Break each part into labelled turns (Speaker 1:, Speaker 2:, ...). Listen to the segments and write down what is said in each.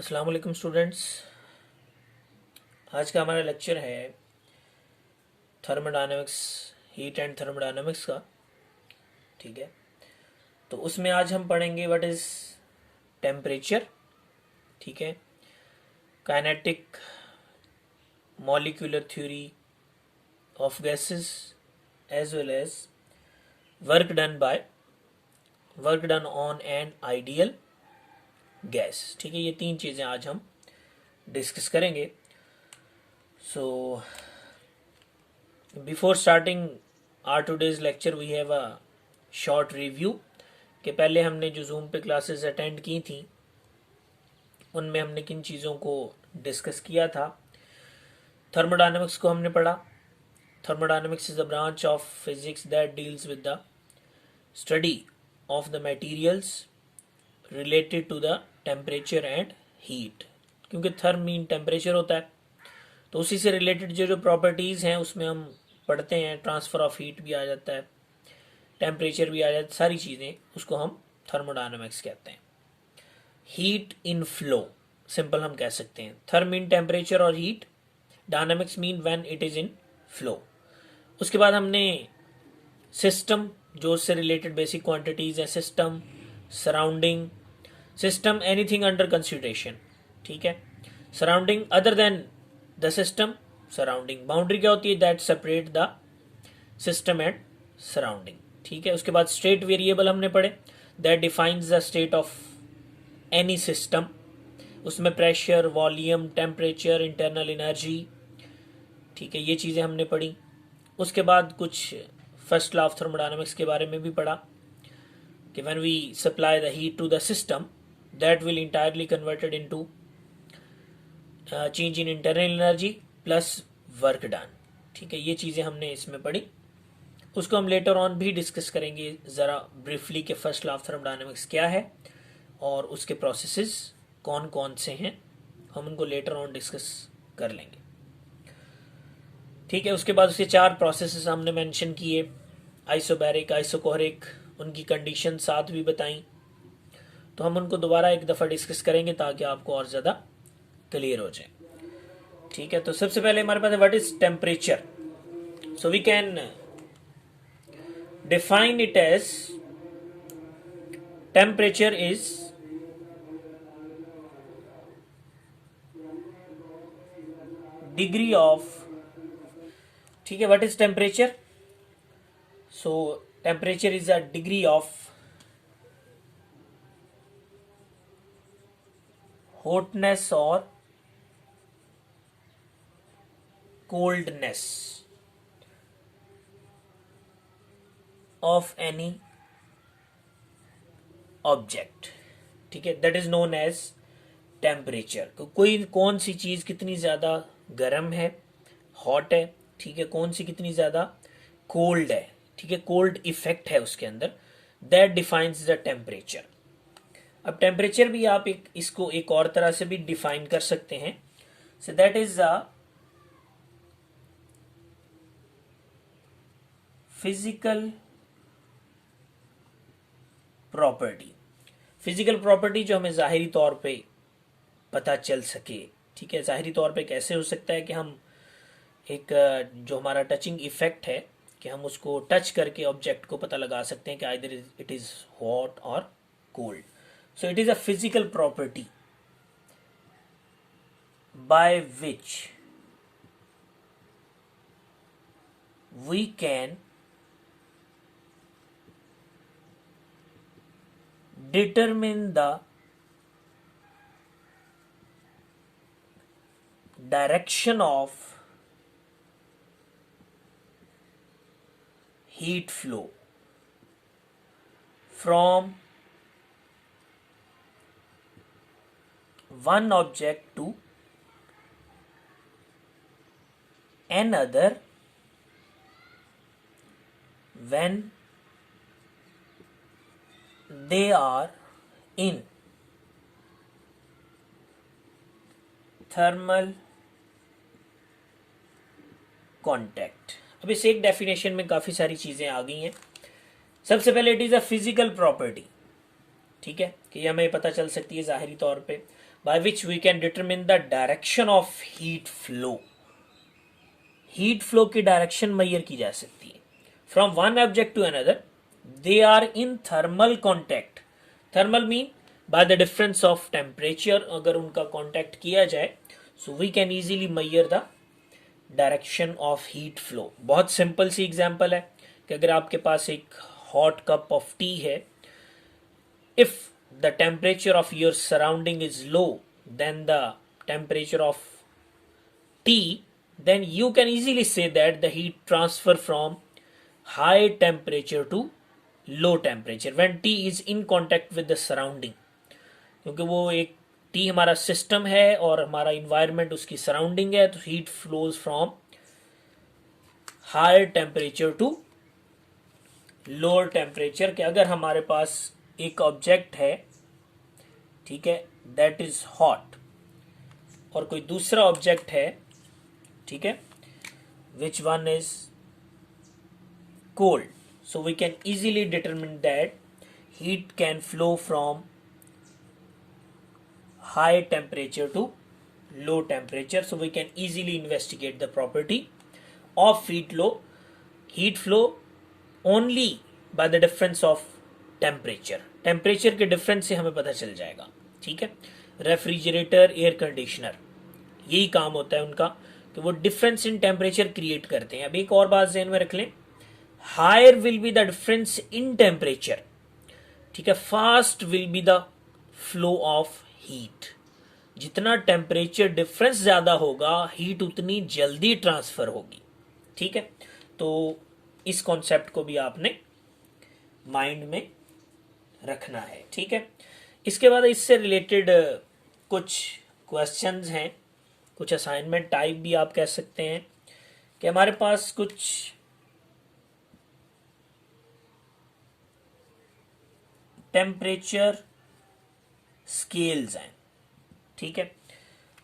Speaker 1: अस्सलाम वालेकुम स्टूडेंट्स। आज का हमारा लेक्चर है थर्मोडायनेमिक्स, हीट एंड थर्मोडायनेमिक्स का। ठीक है, तो उसमें आज हम पढ़ेंगे व्हाट इज़ टेम्परेचर। ठीक है, kinetic molecular theory of gases as well as work done on an ideal gas. ठीक है, ये तीन चीज़ें आज हम डिस्कस करेंगे। So, before starting our today's lecture, we have a short review कि पहले हमने जो जूम पे क्लासेस अटेंड की थी उनमें हमने किन चीज़ों को डिस्कस किया था। थर्मोडायनेमिक्स को हमने पढ़ा। Thermodynamics is a branch of physics that deals with the study of the materials related to the temperature and heat, क्योंकि थर्म मीन टेम्परेचर होता है, तो उसी से रिलेटेड जो प्रॉपर्टीज़ हैं उसमें हम पढ़ते हैं। ट्रांसफ़र ऑफ हीट भी आ जाता है, टेम्परेचर भी आ जाता है, सारी चीज़ें, उसको हम थर्मोडायनेमिक्स कहते हैं। हीट इन फ्लो सिंपल हम कह सकते हैं। थर्म मीन टेम्परेचर और heat, dynamics mean when it is in flow. उसके बाद हमने सिस्टम, जो उससे रिलेटेड बेसिक क्वांटिटीज़ हैं, system, surrounding, system anything under consideration. ठीक है, surrounding other than the system, surrounding, boundary क्या होती है, that separate the system and surrounding. ठीक है, उसके बाद स्टेट वेरिएबल हमने पढ़े, that defines the state of any system. उसमें pressure, volume, temperature, internal energy. ठीक है, ये चीज़ें हमने पढ़ी। उसके बाद कुछ फर्स्ट लॉ ऑफ थर्मोडायनेमिक्स के बारे में भी पढ़ा कि when we supply the heat to the system that will entirely converted into change in internal energy plus work done. ठीक है, ये चीज़ें हमने इसमें पढ़ी। उसको हम लेटर ऑन भी डिस्कस करेंगे ज़रा ब्रीफली कि फर्स्ट लॉ ऑफ थर्मोडायनेमिक्स क्या है और उसके प्रोसेसेस कौन कौन से हैं, हम उनको लेटर ऑन डिस्कस कर लेंगे। ठीक है, उसके बाद उसके चार प्रोसेसेस हमने मेंशन किए, आइसोबैरिक, आइसोकोरिक, उनकी कंडीशन साथ भी बताई, तो हम उनको दोबारा एक दफ़ा डिस्कस करेंगे ताकि आपको और ज़्यादा क्लियर हो जाए। ठीक है, तो सबसे पहले हमारे पास है what is temperature. So we can define it as temperature is degree of, ठीक है, what is temperature. So temperature is a degree of hotness और coldness of any object। ठीक है, that is known as temperature. कोई कौन सी चीज़ कितनी ज़्यादा गर्म है, हॉट है, ठीक है, कौन सी कितनी ज़्यादा कोल्ड है, ठीक है, कोल्ड इफेक्ट है उसके अंदर, दैट डिफाइंस द टेम्परेचर। अब टेम्परेचर भी आप इसको एक और तरह से भी डिफाइन कर सकते हैं। सो that is a physical property. Physical property जो हमें ज़ाहिरी तौर पे पता चल सके। ठीक है, ज़ाहिरी तौर पे कैसे हो सकता है कि हम एक जो हमारा टचिंग इफेक्ट है कि हम उसको टच करके ऑब्जेक्ट को पता लगा सकते हैं कि आइदर इट इज़ हॉट और cold. So it is a physical property by which we can determine the direction of heat flow from one object to another when they are in thermal contact। अब इस एक definition में काफ़ी सारी चीज़ें आ गई हैं। सबसे पहले it is a physical property. ठीक है, कि हमें पता चल सकती है ज़ाहिरी तौर पे। by which we can determine the direction of heat flow. Heat flow की डायरेक्शन मैयर की जा सकती है from one object to another. They are in thermal contact. Thermal mean by the difference of temperature. अगर उनका contact किया जाए so we can easily measure the direction of heat flow. बहुत सिंपल सी एग्जांपल है कि अगर आपके पास एक हॉट कप ऑफ टी है, if the temperature of your surrounding is low then the temperature of T, then you can easily say that the heat transfer from high temperature to low temperature when T is in contact with the surrounding. क्योंकि वो एक T हमारा system है और हमारा environment उसकी surrounding है, तो heat flows from higher temperature to lower temperature. कि अगर हमारे पास एक ऑब्जेक्ट है, ठीक है, दैट इज हॉट, और कोई दूसरा ऑब्जेक्ट है, ठीक है, which one is cold, so we can easily determine that heat can flow from high temperature to low temperature. So we can easily investigate the property of heat flow only by the difference of temperature. Temperature के difference से हमें पता चल जाएगा. ठीक है, refrigerator, air conditioner, यही काम होता है उनका कि वो डिफरेंस इन टेम्परेचर क्रिएट करते हैं. अब एक और बात ध्यान में रख लें, higher will be the difference in temperature, ठीक है, fast will be the flow of heat. जितना टेम्परेचर डिफरेंस ज्यादा होगा, हीट उतनी जल्दी ट्रांसफर होगी. ठीक है, तो इस कॉन्सेप्ट को भी आपने माइंड में रखना है. ठीक है, इसके बाद इससे रिलेटेड कुछ क्वेश्चंस हैं, कुछ असाइनमेंट टाइप भी आप कह सकते हैं कि हमारे पास कुछ टेम्परेचर स्केल्स हैं. ठीक है,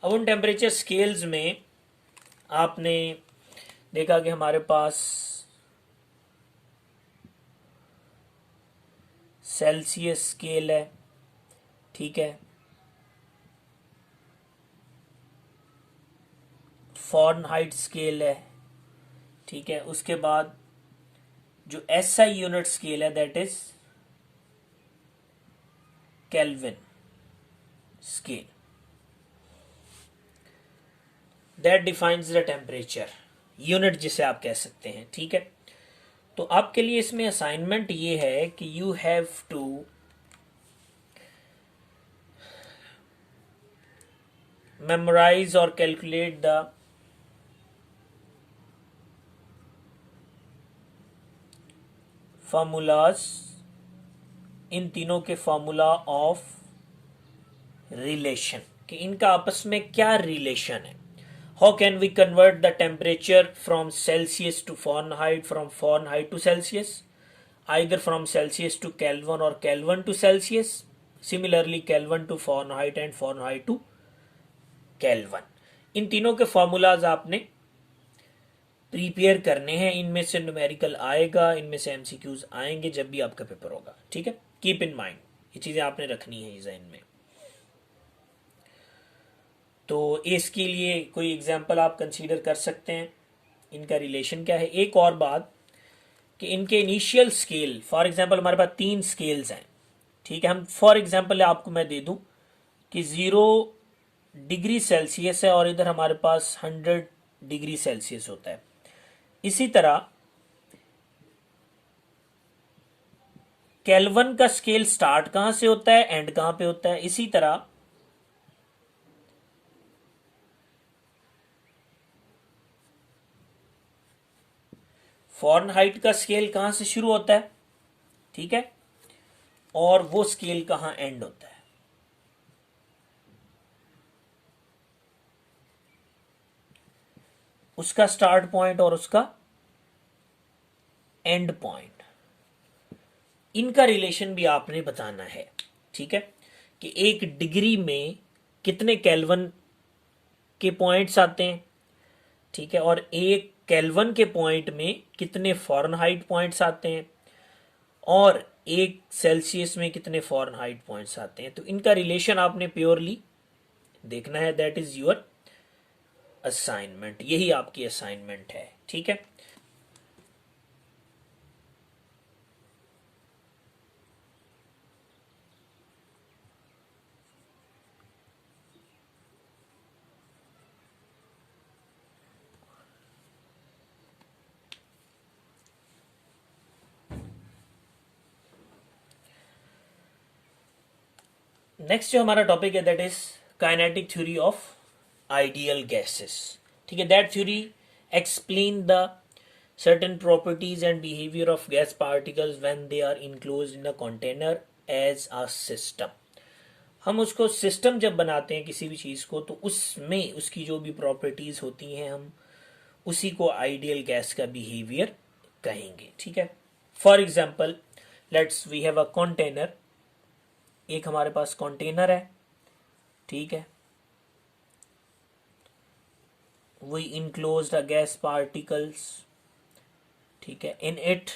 Speaker 1: अब उन टेम्परेचर स्केल्स में आपने देखा कि हमारे पास सेल्सियस स्केल है, ठीक है, फॉरेनहाइट स्केल है, ठीक है, उसके बाद जो एसआई यूनिट स्केल है that is kelvin scale, that defines the temperature unit जिसे आप कह सकते हैं. ठीक है, तो आपके लिए इसमें असाइनमेंट ये है कि यू हैव टू मेमोराइज और कैलकुलेट द फॉर्मूलाज, इन तीनों के फॉर्मूला ऑफ रिलेशन, कि इनका आपस में क्या रिलेशन है. How can we convert the temperature from Celsius to Fahrenheit, from Fahrenheit to Celsius, either from Celsius to Kelvin और Kelvin to Celsius, similarly Kelvin to Fahrenheit and Fahrenheit to Kelvin. इन तीनों के formulas आपने prepare करने हैं. इनमें से numerical आएगा, इनमें से एमसीक्यूज आएंगे जब भी आपका पेपर होगा. ठीक है, कीप इन माइंड, ये चीजें आपने रखनी है डिजाइन में. तो इसके लिए कोई एग्जांपल आप कंसीडर कर सकते हैं, इनका रिलेशन क्या है. एक और बात कि इनके इनिशियल स्केल, फॉर एग्जांपल हमारे पास 3 स्केल्स हैं. ठीक है, हम फॉर एग्जांपल आपको मैं दे दूं कि 0 डिग्री सेल्सियस है और इधर हमारे पास 100 डिग्री सेल्सियस होता है. इसी तरह केल्विन का स्केल स्टार्ट कहां से होता है, एंड कहां पे होता है. इसी तरह फॉरेनहाइट का स्केल कहां से शुरू होता है, ठीक है, और वो स्केल कहां एंड होता है. उसका स्टार्ट पॉइंट और उसका एंड पॉइंट, इनका रिलेशन भी आपने बताना है. ठीक है, कि 1 डिग्री में कितने केल्विन के पॉइंट्स आते हैं, ठीक है, और 1 केल्विन के पॉइंट में कितने फॉरेनहाइट पॉइंट्स आते हैं, और 1 सेल्सियस में कितने फॉरेनहाइट पॉइंट्स आते हैं. तो इनका रिलेशन आपने प्योरली देखना है, दैट इज योर असाइनमेंट, यही आपकी असाइनमेंट है, ठीक है। नेक्स्ट जो हमारा टॉपिक है that is kinetic theory of ideal gases, ठीक है। That theory explain the certain properties and behavior of gas particles when they are enclosed in a container as a system। हम उसको सिस्टम जब बनाते हैं किसी भी चीज़ को तो उसमें उसकी जो भी प्रॉपर्टीज होती हैं हम उसी को आइडियल गैस का बिहेवियर कहेंगे, ठीक है। For example let's we have a container, एक हमारे पास कंटेनर है, ठीक है। We enclosed a gas particles, ठीक है। इन इट,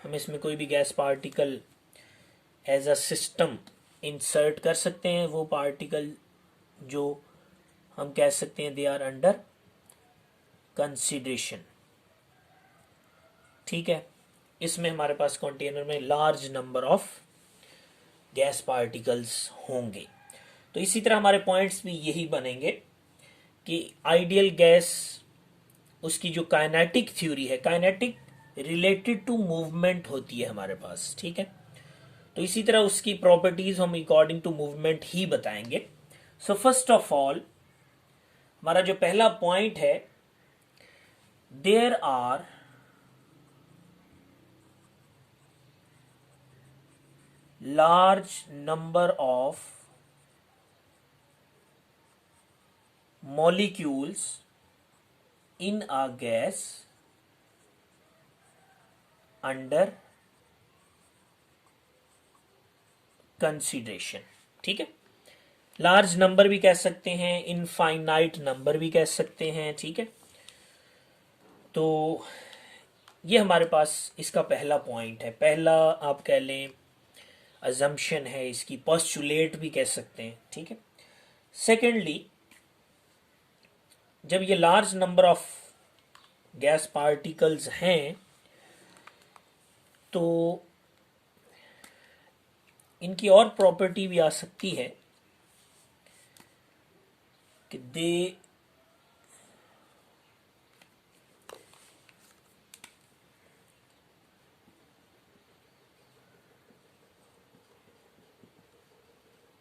Speaker 1: हम इसमें कोई भी gas particle as a system insert कर सकते हैं। वो पार्टिकल जो हम कह सकते हैं दे आर अंडर कंसिडरेशन, ठीक है। इसमें हमारे पास कंटेनर में large number of gas particles होंगे। तो इसी तरह हमारे पॉइंट्स भी यही बनेंगे कि आइडियल गैस, उसकी जो काइनेटिक थ्योरी है, काइनेटिक रिलेटेड टू मूवमेंट होती है हमारे पास, ठीक है। तो इसी तरह उसकी प्रॉपर्टीज हम अकॉर्डिंग टू मूवमेंट ही बताएंगे। सो फर्स्ट ऑफ ऑल हमारा जो पहला पॉइंट है, there are large number of molecules in a gas under consideration, ठीक है। लार्ज नंबर भी कह सकते हैं, इनफाइनाइट नंबर भी कह सकते हैं, ठीक है। तो ये हमारे पास इसका पहला पॉइंट है, पहला आप कह लें अजम्पशन है इसकी, पोस्टुलेट भी कह सकते हैं, ठीक है। सेकेंडली, जब ये large number of gas particles हैं तो इनकी और प्रॉपर्टी भी आ सकती है कि दे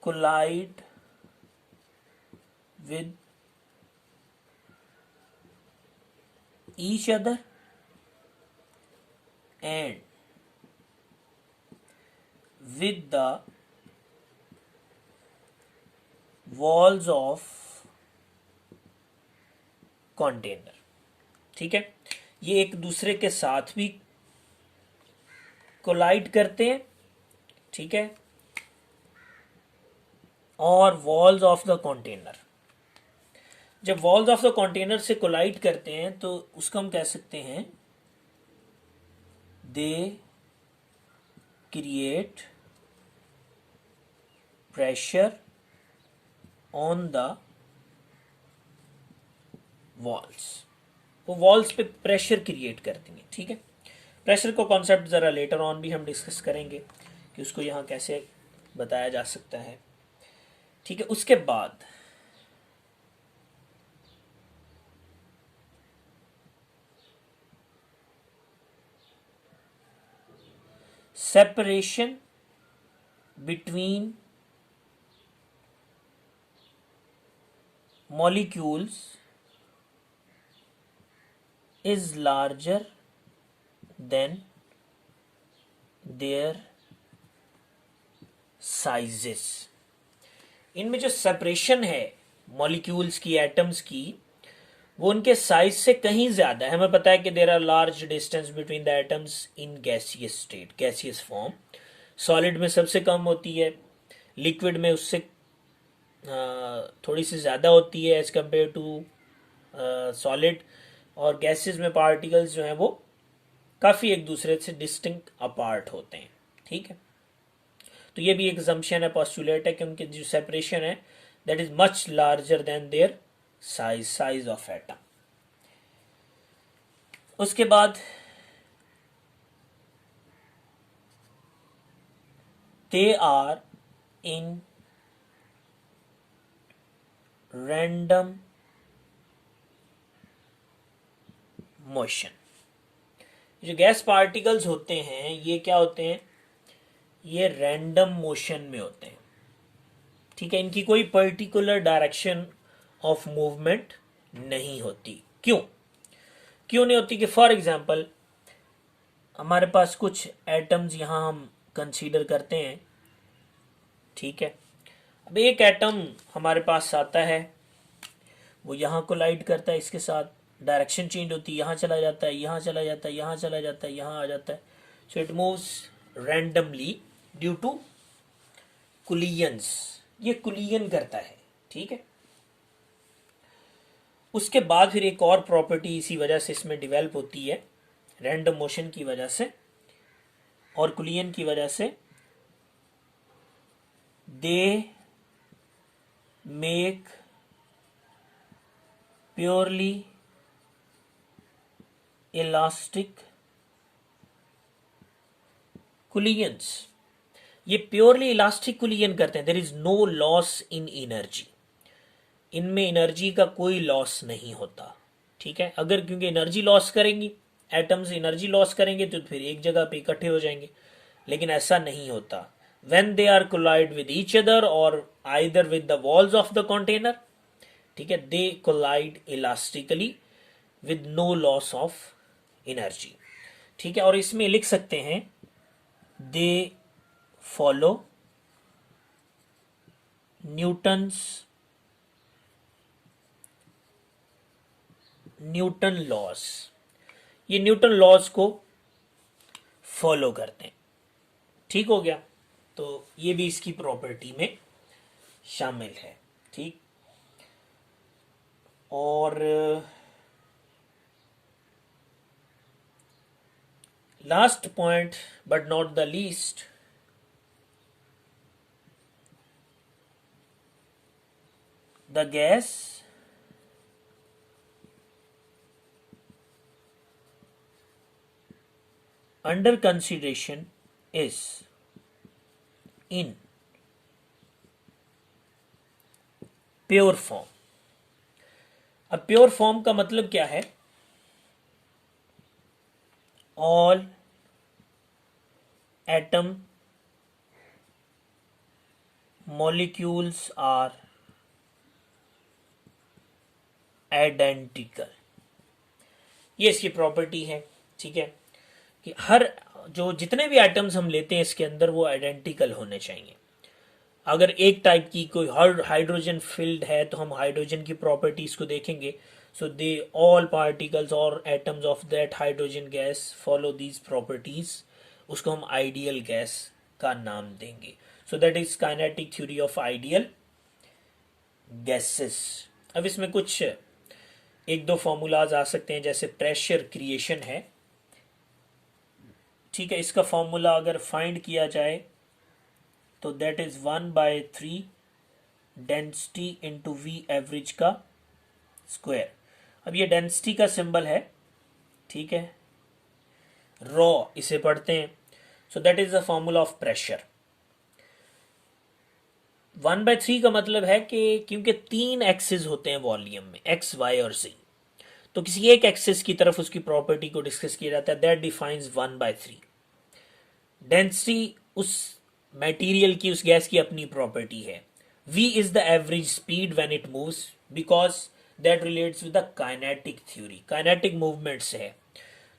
Speaker 1: collide with each other and with the walls of container, ठीक है। ये एक दूसरे के साथ भी कोलाइड करते हैं, ठीक है, और वॉल्स ऑफ द कंटेनर, जब वॉल्स ऑफ द कंटेनर से कोलाइड करते हैं तो उसको हम कह सकते हैं they create pressure on the walls, वो वॉल्स पे प्रेशर क्रिएट करती हैं, ठीक है। प्रेशर को कॉन्सेप्ट ज़रा लेटर ऑन भी हम डिस्कस करेंगे कि उसको यहाँ कैसे बताया जा सकता है, ठीक है। उसके बाद separation between molecules is larger than their sizes। इनमें जो सेपरेशन है मॉलिक्यूल्स की, एटम्स की, वो उनके साइज से कहीं ज्यादा है। हमें पता है कि there are large distance between the atoms in gaseous state, gaseous form. Solid में सबसे कम होती है, लिक्विड में उससे थोड़ी सी ज़्यादा होती है एज कम्पेयर टू सॉलिड, और गैसेस में पार्टिकल्स जो हैं वो काफ़ी एक दूसरे से डिस्टिंक्ट अपार्ट होते हैं, ठीक है। तो ये भी एक assumption है, पोस्टुलेट है कि उनके जो सेपरेशन है that is much larger than their size of atom. उसके बाद they are in random motion. जो गैस पार्टिकल्स होते हैं ये क्या होते हैं, ये रैंडम मोशन में होते हैं, ठीक है। इनकी कोई पर्टिकुलर डायरेक्शन ऑफ मूवमेंट नहीं होती। क्यों नहीं होती? कि फॉर एग्जांपल हमारे पास कुछ एटम्स यहाँ हम कंसीडर करते हैं, ठीक है। अब एक एटम हमारे पास आता है, वो यहाँ कोलाइड करता है, इसके साथ डायरेक्शन चेंज होती है, यहाँ चला जाता है, यहाँ चला जाता है, यहाँ चला जाता है, यहाँ आ जाता है। So it moves randomly due to collisions. ये कुलियन करता है, ठीक है। उसके बाद फिर एक और प्रॉपर्टी इसी वजह से इसमें डेवलप होती है, रैंडम मोशन की वजह से और कुलियन की वजह से। They make purely elastic collisions. ये प्योरली इलास्टिक कुलियन करते हैं। There is no loss in energy. इनमें एनर्जी का कोई लॉस नहीं होता, ठीक है। अगर क्योंकि एनर्जी लॉस करेंगी, एटम्स एनर्जी लॉस करेंगे तो फिर एक जगह पे इकट्ठे हो जाएंगे, लेकिन ऐसा नहीं होता। when they are collide with each other or either with the walls of the container, ठीक है, they collide elastically with no loss of energy, ठीक है। और इसमें लिख सकते हैं they follow न्यूटन लॉस। ये न्यूटन लॉस को फॉलो करते हैं, ठीक हो गया। तो ये भी इसकी प्रॉपर्टी में शामिल है, ठीक। और last point but not the least, the gas under consideration is in pure form. अब प्योर फॉर्म का मतलब क्या है? All atom molecules are identical. ये इसकी प्रॉपर्टी है, ठीक है, कि हर जो जितने भी एटम्स हम लेते हैं इसके अंदर वो आइडेंटिकल होने चाहिए। अगर एक टाइप की कोई हाइड्रोजन फिल्ड है तो हम हाइड्रोजन की प्रॉपर्टीज को देखेंगे। सो दे ऑल पार्टिकल्स और atoms of that hydrogen gas follow these properties. उसको हम आइडियल गैस का नाम देंगे। सो that is kinetic theory of ideal gases. अब इसमें कुछ एक दो फॉर्मूलाज आ सकते हैं, जैसे प्रेशर क्रिएशन है, ठीक है। इसका फॉर्मूला अगर फाइंड किया जाए तो that is 1/3 density into V average का स्क्वायर। अब ये डेंसिटी का सिंबल है, ठीक है, रॉ इसे पढ़ते हैं। सो that is the formula of pressure. 1/3 का मतलब है कि क्योंकि 3 एक्सिस होते हैं वॉल्यूम में, एक्स वाई और जी, तो किसी एक एक्सिस की तरफ उसकी प्रॉपर्टी को डिस्कस किया जाता है। That defines 1/3। डेंसिटी उस मटेरियल की, उस गैस की अपनी प्रॉपर्टी है। v is the average speed when it moves because that relates with the kinetic theory. Kinetic movement से है,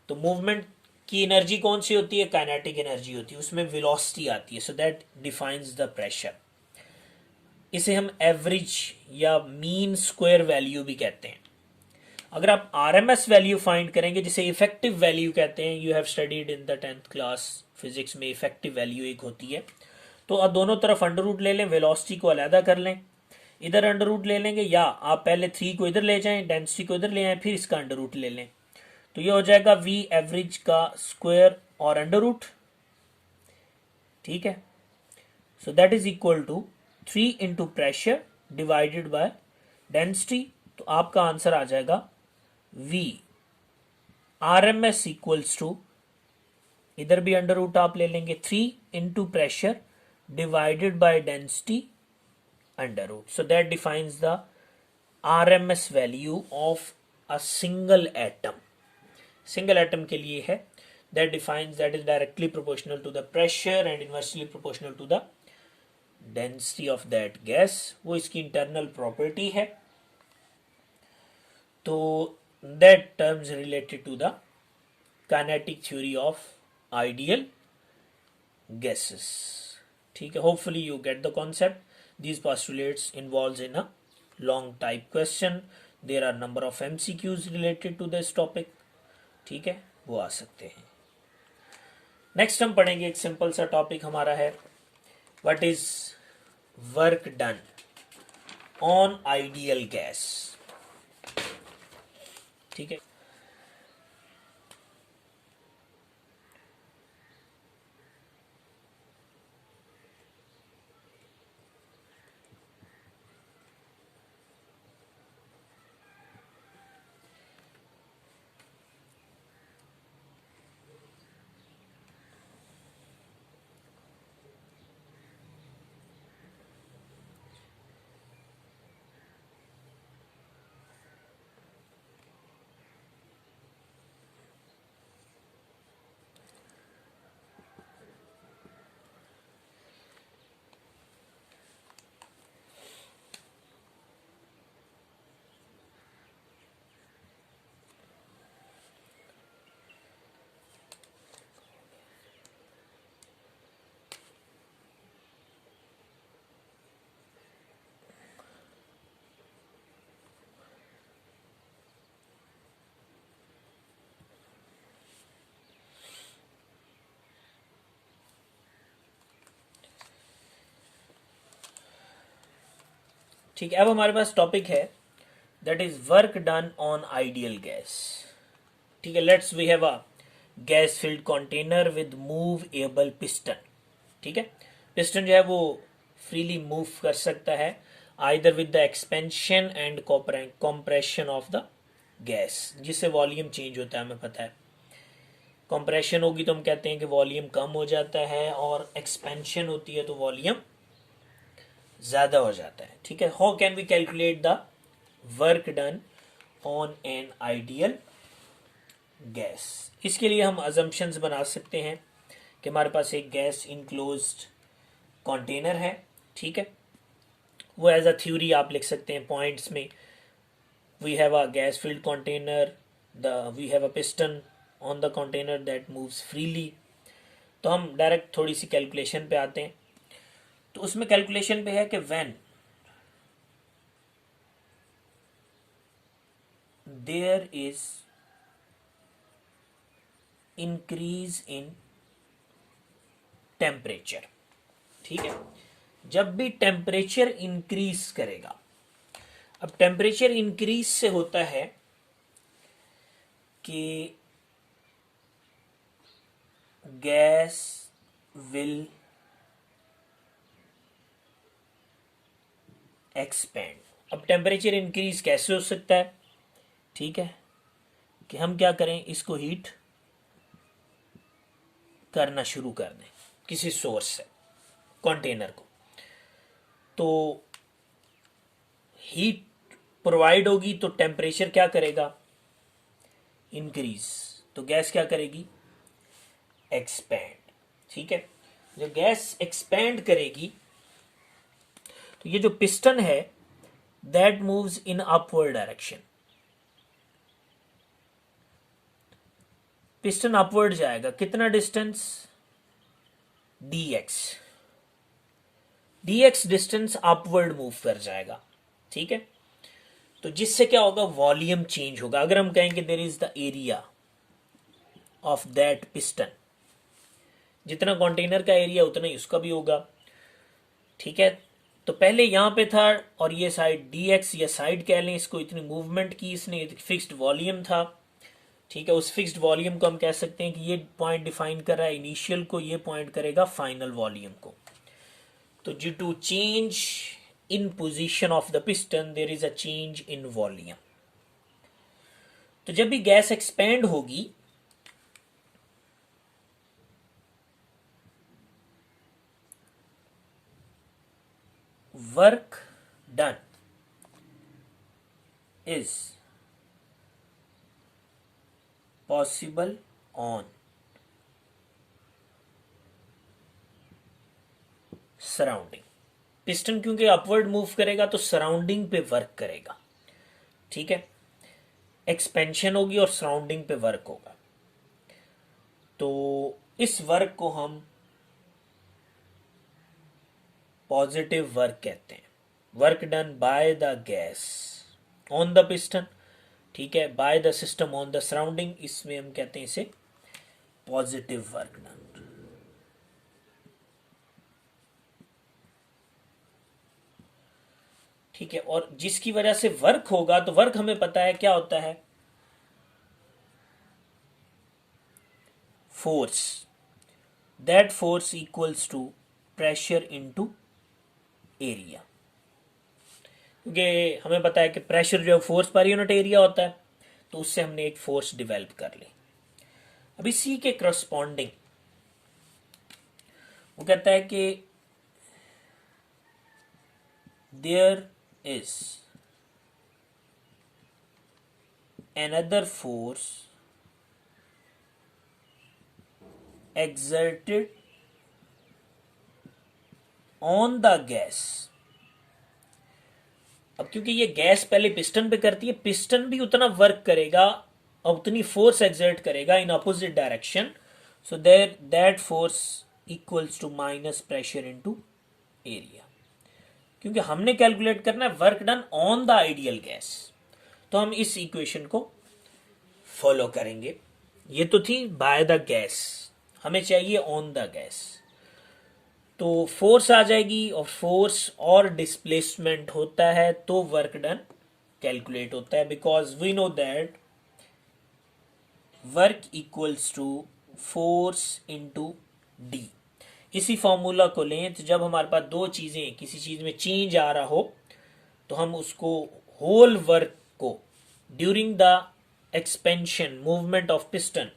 Speaker 1: तो मूवमेंट की एनर्जी कौन सी होती है? काइनेटिक एनर्जी होती है, उसमें वेलोसिटी आती है। So that defines the pressure. इसे हम एवरेज या मीन स्क्वायर वैल्यू भी कहते हैं। अगर आप आरएमएस वैल्यू फाइंड करेंगे, जिसे इफेक्टिव वैल्यू कहते हैं, you have studied in the 10th class physics में इफेक्टिव वैल्यू एक होती है। तो अब दोनों तरफ अंडर रूट ले लें, वेलोसिटी को अलहदा कर लें, इधर अंडर रूट ले लेंगे, या आप पहले 3 को इधर ले जाएं, डेंसिटी को इधर ले आए, फिर इसका अंडर रूट ले लें। तो ये हो जाएगा वी एवरेज का स्क्वायर और अंडर रूट, ठीक है। So that is equal to 3 into pressure divided by density, तो आपका आंसर आ जाएगा V RMS इक्वल्स टू, इधर भी अंडर रूट आप ले लेंगे, 3 into pressure divided by density under root. So that defines the RMS value of a single atom. Single atom के लिए है, that defines, that is directly proportional to the pressure and inversely proportional to the density of that gas. वो इसकी internal property है. तो that terms related to the kinetic theory of ideal gases. ठीक है, hopefully you get the concept. These postulates involves in a long type question. There are number of MCQs related to this topic. ठीक है, वो आ सकते हैं. Next हम पढ़ेंगे एक सिंपल सा टॉपिक हमारा है, what is work done on ideal gas. ठीक है, ठीक है. अब हमारे पास टॉपिक है that is work done on ideal gas. ठीक है, let's we have a gas filled container with movable piston. ठीक है, पिस्टन जो है वो फ्रीली मूव कर सकता है either with the expansion and compression of the gas, जिससे वॉल्यूम चेंज होता है. हमें पता है कॉम्प्रेशन होगी तो हम कहते हैं कि वॉल्यूम कम हो जाता है, और एक्सपेंशन होती है तो वॉल्यूम ज़्यादा हो जाता है. ठीक है, how can we calculate the work done on an ideal gas. इसके लिए हम अजम्पशंस बना सकते हैं कि हमारे पास एक गैस इनक्लोज्ड कंटेनर है. ठीक है, वो एज अ थ्योरी आप लिख सकते हैं पॉइंट्स में. We have a gas filled container, we have a piston on the container that moves freely. तो हम डायरेक्ट थोड़ी सी कैलकुलेशन पे आते हैं. तो उसमें कैलकुलेशन पे है कि when there is increase in temperature. ठीक है, जब भी टेम्परेचर इंक्रीज करेगा. अब टेम्परेचर इंक्रीज से होता है कि गैस विल एक्सपेंड. अब टेम्परेचर इंक्रीज कैसे हो सकता है? ठीक है, कि हम क्या करें, इसको हीट करना शुरू कर दें किसी सोर्स से कंटेनर को. तो हीट प्रोवाइड होगी तो टेम्परेचर क्या करेगा, इंक्रीज. तो गैस क्या करेगी, एक्सपेंड. ठीक है, जब गैस एक्सपेंड करेगी तो ये जो पिस्टन है that moves in upward direction. Piston upward जाएगा, कितना distance, dx. dx distance upward move कर जाएगा. ठीक है, तो जिससे क्या होगा, वॉल्यूम चेंज होगा. अगर हम कहेंगे there is the area of that piston, जितना कंटेनर का एरिया उतना ही उसका भी होगा. ठीक है, तो पहले यहां पे था और ये साइड dx या साइड कह लें इसको, इतनी मूवमेंट की इसने, फिक्स्ड वॉल्यूम था. ठीक है, उस फिक्स्ड वॉल्यूम को हम कह सकते हैं कि ये पॉइंट डिफाइन कर रहा है इनिशियल को, ये पॉइंट करेगा फाइनल वॉल्यूम को. तो due to change in position of the piston there is a change in volume. तो जब भी गैस एक्सपेंड होगी work done is possible on surrounding. Piston क्योंकि अपवर्ड मूव करेगा तो सराउंडिंग पे वर्क करेगा. ठीक है, एक्सपेंशन होगी और सराउंडिंग पे वर्क होगा. तो इस वर्क को हम पॉजिटिव वर्क कहते हैं. Work done by the gas on the piston, ठीक है, by the system on the surrounding, इसमें हम कहते हैं इसे पॉजिटिव वर्क डन. ठीक है, और जिसकी वजह से वर्क होगा तो वर्क हमें पता है क्या होता है, force. That force equals to pressure into area. क्योंकि हमें पता है कि प्रेशर जो है फोर्स पर यूनिट एरिया होता है, तो उससे हमने एक फोर्स डेवलप कर ली. अब इसी के करस्पॉन्डिंग वो कहता है कि there is another force exerted on the gas. अब क्योंकि ये गैस पहले पिस्टन पे करती है, पिस्टन भी उतना वर्क करेगा और उतनी फोर्स एक्सर्ट करेगा in opposite direction. So there that force equals to minus pressure into area. क्योंकि हमने कैलकुलेट करना है work done on the ideal gas, तो हम इस इक्वेशन को फॉलो करेंगे. ये तो थी बाय द गैस, हमें चाहिए ऑन द गैस. तो फोर्स आ जाएगी और फोर्स और डिस्प्लेसमेंट होता है तो वर्क डन कैलकुलेट होता है. Because we know that work equals to force into D. इसी फॉर्मूला को लें तो जब हमारे पास दो चीजें, किसी चीज में चेंज आ रहा हो तो हम उसको होल वर्क को during the expansion movement of piston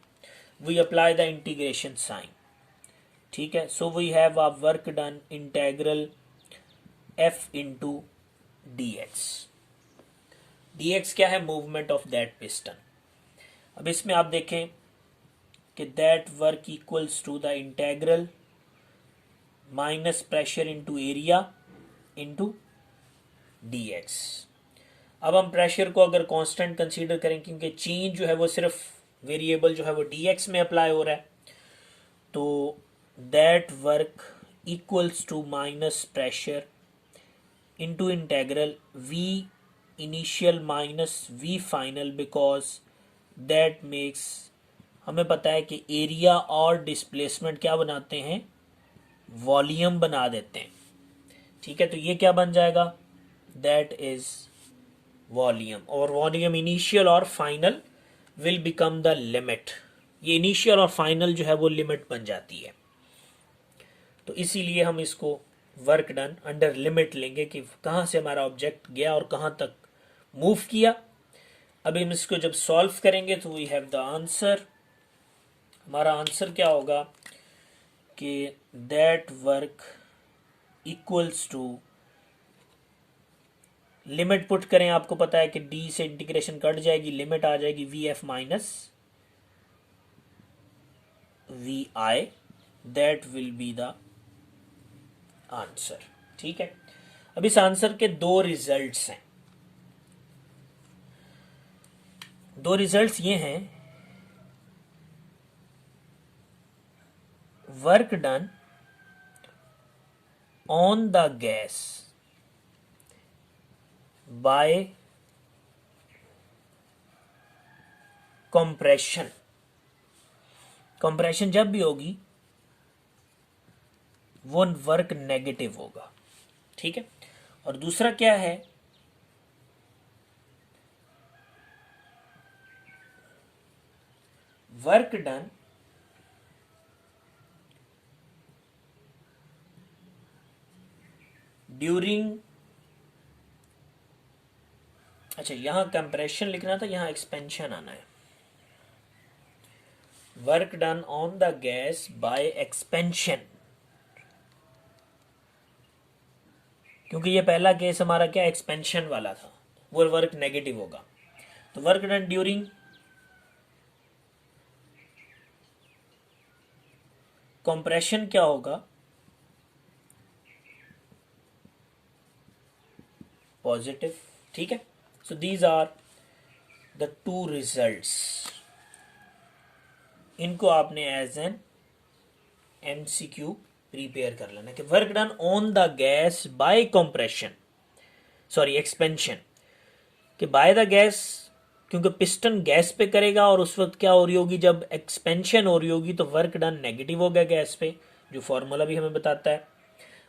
Speaker 1: we apply the integration sign. ठीक है, so we have a work done integral F into D X. D X क्या है, मूवमेंट ऑफ दैट पिस्टन. अब इसमें आप देखें कि that work equals to the integral minus pressure into area into D X. अब हम प्रेशर को अगर कांस्टेंट कंसीडर करें, क्योंकि चेंज जो है वो सिर्फ वेरिएबल जो है वो डी एक्स में अप्लाई हो रहा है, तो that work equals to minus pressure into integral V initial minus V final. Because that makes, हमें पता है कि एरिया और डिस्प्लेसमेंट क्या बनाते हैं, वॉल्यूम बना देते हैं. ठीक है, तो ये क्या बन जाएगा, दैट इज वॉल्यूम. और वॉल्यूम इनिशियल और final will become the limit. ये इनिशियल और फाइनल जो है वो लिमिट बन जाती है. तो इसीलिए हम इसको वर्क डन अंडर लिमिट लेंगे कि कहाँ से हमारा ऑब्जेक्ट गया और कहाँ तक मूव किया. अब हम इसको जब सॉल्व करेंगे तो वी हैव द आंसर. हमारा आंसर क्या होगा कि that work equals to, limit put करें, आपको पता है कि डी से इंटीग्रेशन कट जाएगी, लिमिट आ जाएगी V F minus V I. That will be the answer. ठीक है, अब इस आंसर के दो रिजल्ट्स हैं. दो रिजल्ट्स ये हैं, work done on the gas by compression. Compression जब भी होगी वो वर्क नेगेटिव होगा. ठीक है, और दूसरा क्या है, वर्क डन ड्यूरिंग अच्छा, यहाँ कंप्रेशन लिखना था, यहाँ एक्सपेंशन आना है। Work done on the gas by expansion, क्योंकि ये पहला केस हमारा क्या एक्सपेंशन वाला था, वो वर्क नेगेटिव होगा। तो वर्क डन ड्यूरिंग कंप्रेशन क्या होगा, पॉजिटिव। ठीक है, so these are the two results. इनको आपने एज एन एमसीक्यू प्रिपेयर कर लेना कि work done on the gas by compression, sorry expansion, कि बाय द गैस, क्योंकि पिस्टन गैस पे करेगा और उस वक्त क्या हो रही होगी, जब एक्सपेंशन हो रही होगी तो वर्क डन नेगेटिव हो गया गैस पे, जो फॉर्मूला भी हमें बताता है।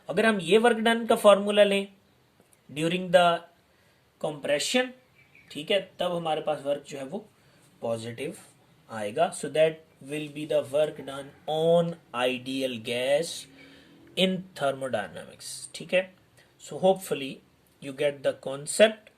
Speaker 1: अगर हम ये वर्क डन का फॉर्मूला लें ड्यूरिंग द कंप्रेशन, ठीक है, तब हमारे पास वर्क जो है वो पॉजिटिव आएगा। So that will be the work done on ideal gas in thermodynamics. ठीक है, so hopefully you get the concept